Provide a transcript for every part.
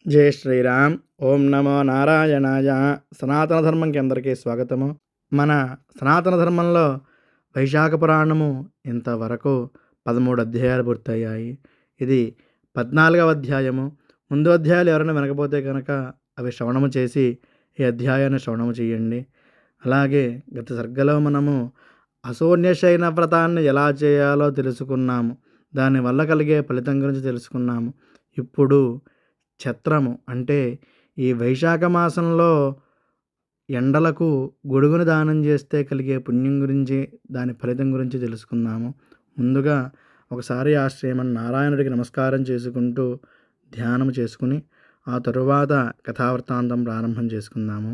జై శ్రీరామ్. ఓం నమో నారాయణాయ. సనాతన ధర్మంకి అందరికీ స్వాగతము. మన సనాతన ధర్మంలో వైశాఖ పురాణము ఇంతవరకు 13 అధ్యాయాలు పూర్తయ్యాయి. ఇది 14వ అధ్యాయము. ముందు అధ్యాయాలు ఎవరైనా వినకపోతే కనుక అవి శ్రవణము చేసి ఈ అధ్యాయాన్ని శ్రవణము చేయండి. అలాగే గత సర్గలో మనము అశూన్యశయన వ్రతాన్ని ఎలా చేయాలో తెలుసుకున్నాము. దానివల్ల కలిగే ఫలితం గురించి తెలుసుకున్నాము. ఇప్పుడు ఛత్రము అంటే ఈ వైశాఖ మాసంలో ఎండలకు గొడుగును దానం చేస్తే కలిగే పుణ్యం గురించి, దాని ఫలితం గురించి తెలుసుకుందాము. ముందుగా ఒకసారి ఆ శ్రీమన్నారాయణుడికి నమస్కారం చేసుకుంటూ ధ్యానం చేసుకుని ఆ తరువాత కథావృత్తాంతం ప్రారంభం చేసుకుందాము.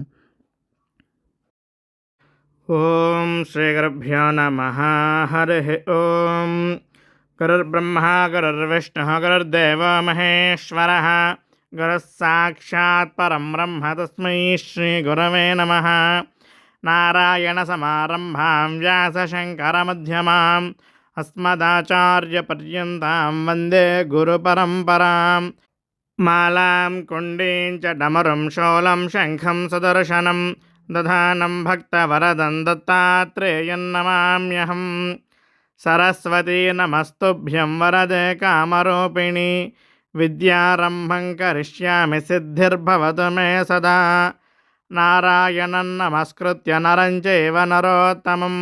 ఓం శ్రీ గురుభ్యో నమః. హరి ఓం. గురుర్బ్రహ్మ గురుర్విష్ణుః గురుర్దేవో మహేశ్వరః. గురుః సాక్షాత్ పరం బ్రహ్మ తస్మై శ్రీ గురవే నమః. నారాయణ సమారంభాం వ్యాసశంకరమధ్యమాం అస్మదాచార్యపర్యంతాం వందే గురుపరంపరాం. మాలాం కుండీం చ డమరుం శూలం శంఖం సుదర్శనం దధానం భక్తవరదం దత్తాత్రేయం నమామ్యహం. సరస్వతీ నమస్తుభ్యం వరదే కామరూపిణి. విద్యారంభం కరిష్యామి సిద్ధిర్భవతు మే సదా. నారాయణం నమస్కృత్య నరం చైవ నరోత్తమం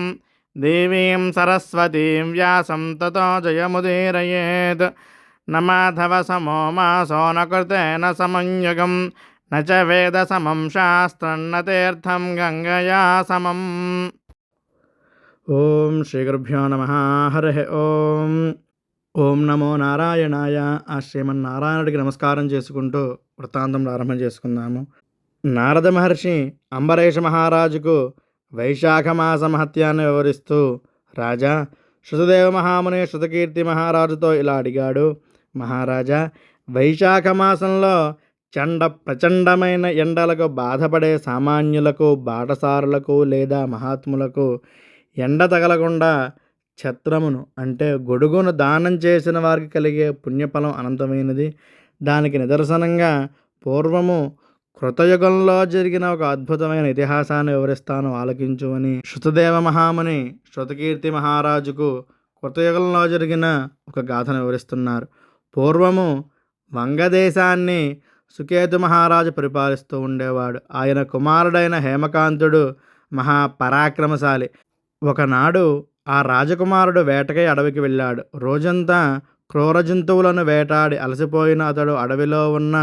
దేవీం సరస్వతీం వ్యాసం తతో జయముదీరయేత్. నమాధవ సమో మాసో న కృతేన సమన్యుగం న చ వేద సమం శాస్త్రం న తీర్థం గంగయా సమం. ఓం శ్రీ గురుభ్యో నమః. హరి ఓం. ఓం నమో నారాయణాయ. ఆ శ్రీమన్నారాయణుడికి నమస్కారం చేసుకుంటూ వృత్తాంతం ప్రారంభం చేసుకుందాము. నారద మహర్షి అంబరీష మహారాజుకు వైశాఖ మాస మహత్యాన్ని వివరిస్తూ, రాజా, శృతదేవ మహాముని శృతకీర్తి మహారాజుతో ఇలా అడిగాడు. మహారాజా, వైశాఖ మాసంలో ప్రచండమైన ఎండలకు బాధపడే సామాన్యులకు, బాటసారులకు లేదా మహాత్ములకు ఎండ తగలకుండా ఛత్రమును అంటే గొడుగును దానం చేసిన వారికి కలిగే పుణ్యఫలం అనంతమైనది. దానికి నిదర్శనంగా పూర్వము కృతయుగంలో జరిగిన ఒక అద్భుతమైన ఇతిహాసాన్ని వివరిస్తాను, ఆలకించు అని శృతదేవ మహాముని శృతకీర్తి మహారాజుకు కృతయుగంలో జరిగిన ఒక గాథను వివరిస్తున్నారు. పూర్వము వంగదేశాన్ని సుకేతు మహారాజు పరిపాలిస్తూ ఉండేవాడు. ఆయన కుమారుడైన హేమకాంతుడు మహాపరాక్రమశాలి. ఒకనాడు ఆ రాజకుమారుడు వేటకై అడవికి వెళ్ళాడు. రోజంతా క్రూర జంతువులను వేటాడి అలసిపోయిన అతడు అడవిలో ఉన్న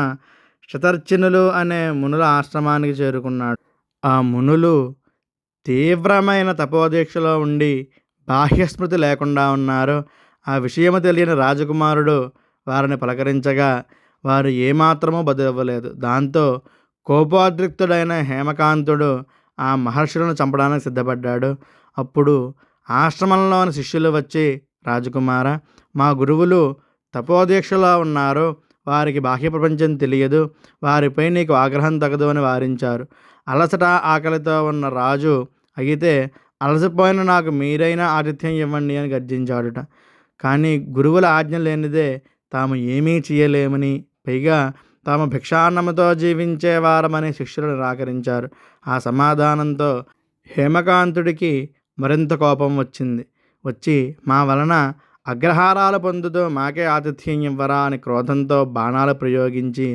శతర్చినులు అనే మునుల ఆశ్రమానికి చేరుకున్నాడు. ఆ మునులు తీవ్రమైన తపోదీక్షలో ఉండి బాహ్యస్మృతి లేకుండా ఉన్నారు. ఆ విషయము తెలియని రాజకుమారుడు వారిని పలకరించగా వారు ఏమాత్రమూ బదులివ్వలేదు. దాంతో కోపోద్రిక్తుడైన హేమకాంతుడు ఆ మహర్షులను చంపడానికి సిద్ధపడ్డాడు. అప్పుడు ఆశ్రమంలోని శిష్యులు వచ్చి, రాజకుమార, మా గురువులు తపోదీక్షలో ఉన్నారు, వారికి బాహ్య ప్రపంచం తెలియదు, వారిపై నీకు ఆగ్రహం తగదు అని వారించారు. అలసట ఆకలితో ఉన్న రాజు, అయితే అలసిపోయిన నాకు మీరైనా ఆతిథ్యం ఇవ్వండి అని గర్జించాడుట. కానీ గురువుల ఆజ్ఞ లేనిదే తాము ఏమీ చేయలేమని, పైగా తాము భిక్షాన్నముతో జీవించేవారమని శిష్యులు నిరాకరించారు. ఆ సమాధానంతో హేమకాంతుడికి మరింత కోపం వచ్చి మా వలన అగ్రహారాలు పొందుతూ మాకే ఆతిథ్యం ఇవ్వరా అని క్రోధంతో బాణాలు ప్రయోగించి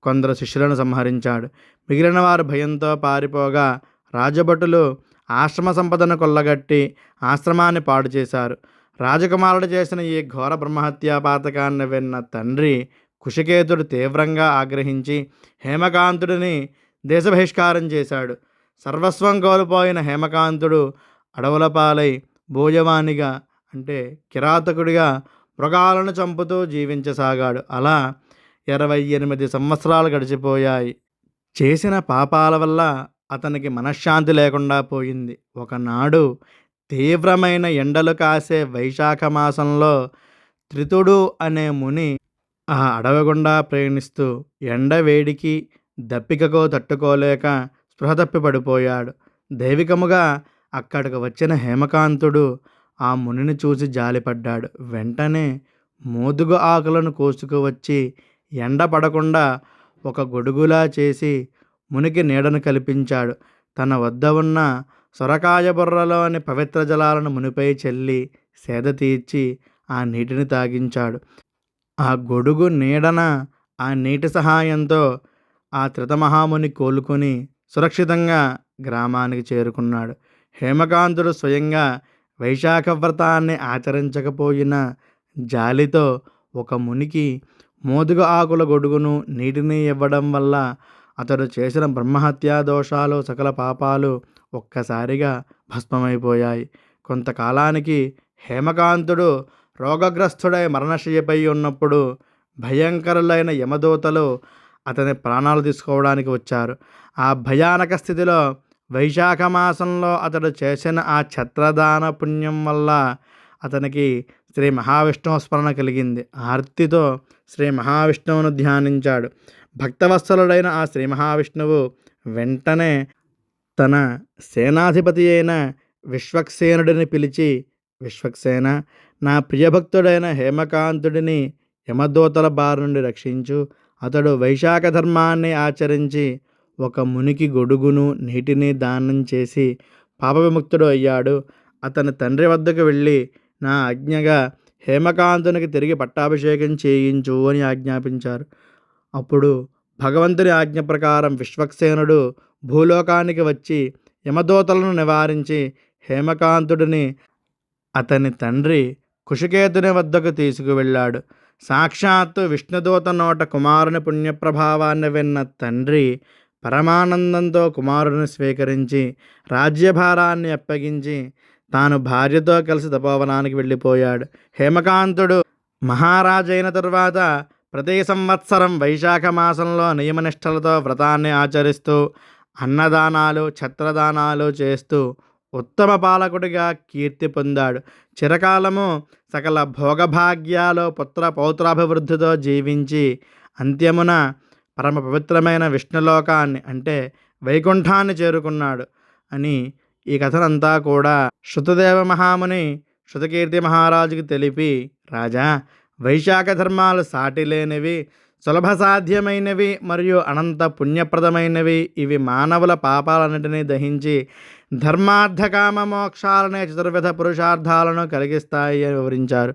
కొందరు శిష్యులను సంహరించాడు. మిగిలిన వారు భయంతో పారిపోగా రాజభటులు ఆశ్రమ సంపదను కొల్లగట్టి ఆశ్రమాన్ని పాడు చేశారు. రాజకుమారుడు చేసిన ఈ ఘోర బ్రహ్మహత్యా పాతకాన్ని విన్న తండ్రి కుశికేతుడు తీవ్రంగా ఆగ్రహించి హేమకాంతుడిని దేశబహిష్కారం చేశాడు. సర్వస్వం కోల్పోయిన హేమకాంతుడు అడవుల పాలై భోజవానిగా అంటే కిరాతకుడిగా మృగాలను చంపుతూ జీవించసాగాడు. అలా 28 సంవత్సరాలు గడిచిపోయాయి. చేసిన పాపాల వల్ల అతనికి మనశ్శాంతి లేకుండా పోయింది. ఒకనాడు తీవ్రమైన ఎండలు కాసే వైశాఖ మాసంలో త్రితుడు అనే ముని ఆ అడవి గుండా ప్రయాణిస్తూ ఎండ వేడికి దప్పికకు తట్టుకోలేక స్పృహ తప్పి పడిపోయాడు. దైవికముగా అక్కడికి వచ్చిన హేమకాంతుడు ఆ మునిని చూసి జాలిపడ్డాడు. వెంటనే మోదుగ ఆకులను కోసుకువచ్చి ఎండ పడకుండా ఒక గొడుగులా చేసి మునికి నీడను కల్పించాడు. తన వద్ద ఉన్న సొరకాయ బుర్రలోని పవిత్ర జలాలను మునిపై చల్లి సేద తీర్చి ఆ నీటిని తాగించాడు. ఆ గొడుగు నీడన ఆ నీటి సహాయంతో ఆ త్రితమహాముని కోలుకొని సురక్షితంగా గ్రామానికి చేరుకున్నాడు. హేమకాంతుడు స్వయంగా వైశాఖ వ్రతాన్ని ఆచరించకపోయినా జాలితో ఒక మునికి మోదుగ ఆకుల గొడుగును నీటిని ఇవ్వడం వల్ల అతడు చేసిన బ్రహ్మహత్యా దోషాలు సకల పాపాలు ఒక్కసారిగా భస్మమైపోయాయి. కొంతకాలానికి హేమకాంతుడు రోగగ్రస్తుడై మరణశయ్యపై ఉన్నప్పుడు భయంకరులైన యమదూతలు అతని ప్రాణాలు తీసుకోవడానికి వచ్చారు. ఆ భయానక స్థితిలో వైశాఖ మాసంలో అతడు చేసిన ఆ ఛత్రదాన పుణ్యం వల్ల అతనికి శ్రీ మహావిష్ణువు స్మరణ కలిగింది. ఆర్తితో శ్రీ మహావిష్ణువును ధ్యానించాడు. భక్తవత్సలుడైన ఆ శ్రీ మహావిష్ణువు వెంటనే తన సేనాధిపతి అయిన విశ్వక్సేనుడిని పిలిచి, విశ్వక్సేన, నా ప్రియభక్తుడైన హేమకాంతుడిని యమదూతల బారి నుండి రక్షించు. అతడు వైశాఖ ధర్మాన్ని ఆచరించి ఒక మునికి గొడుగును నీటిని దానం చేసి పాప విముక్తుడు అయ్యాడు. అతని తండ్రి వద్దకు వెళ్ళి నా ఆజ్ఞగా హేమకాంతునికి తిరిగి పట్టాభిషేకం చేయించు అని ఆజ్ఞాపించారు. అప్పుడు భగవంతుని ఆజ్ఞ ప్రకారం విశ్వక్సేనుడు భూలోకానికి వచ్చి యమదూతలను నివారించి హేమకాంతుడిని అతని తండ్రి కుషికేతుని వద్దకు తీసుకువెళ్ళాడు. సాక్షాత్తు విష్ణుదూత నోట కుమారుని పుణ్యప్రభావాన్ని విన్న తండ్రి పరమానందంతో కుమారుని స్వీకరించి రాజ్యభారాన్ని అప్పగించి తాను భార్యతో కలిసి తపోవనానికి వెళ్ళిపోయాడు. హేమకాంతుడు మహారాజైన తరువాత ప్రతి సంవత్సరం వైశాఖ మాసంలో నియమనిష్టలతో వ్రతాన్ని ఆచరిస్తూ అన్నదానాలు ఛత్రదానాలు చేస్తూ ఉత్తమ పాలకుడిగా కీర్తి పొందాడు. చిరకాలము సకల భోగభాగ్యాలు పుత్ర పౌత్రాభివృద్ధితో జీవించి అంత్యమున పరమ పవిత్రమైన విష్ణులోకాన్ని అంటే వైకుంఠాన్ని చేరుకున్నాడు అని ఈ కథనంతా కూడా శృతదేవ మహాముని శృతకీర్తి మహారాజుకి తెలిపి, రాజా, వైశాఖ ధర్మాలు సాటిలేనివి, సులభ సాధ్యమైనవి మరియు అనంత పుణ్యప్రదమైనవి. ఇవి మానవుల పాపాలన్నింటినీ దహించి ధర్మార్థకామ మోక్షాలనే చతుర్విధ పురుషార్థాలను కలిగిస్తాయి అని వివరించారు.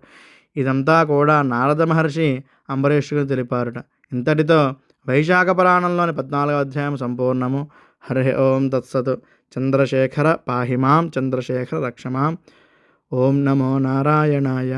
ఇదంతా కూడా నారద మహర్షి అంబరీషుకు తెలిపారుట. ఇంతటితో వైశాఖ పురాణంలోని 14వ అధ్యాయం సంపూర్ణము. హరి ఓం తత్సత్. చంద్రశేఖర పాహిమాం, చంద్రశేఖర రక్షమాం. ఓం నమో నారాయణాయ.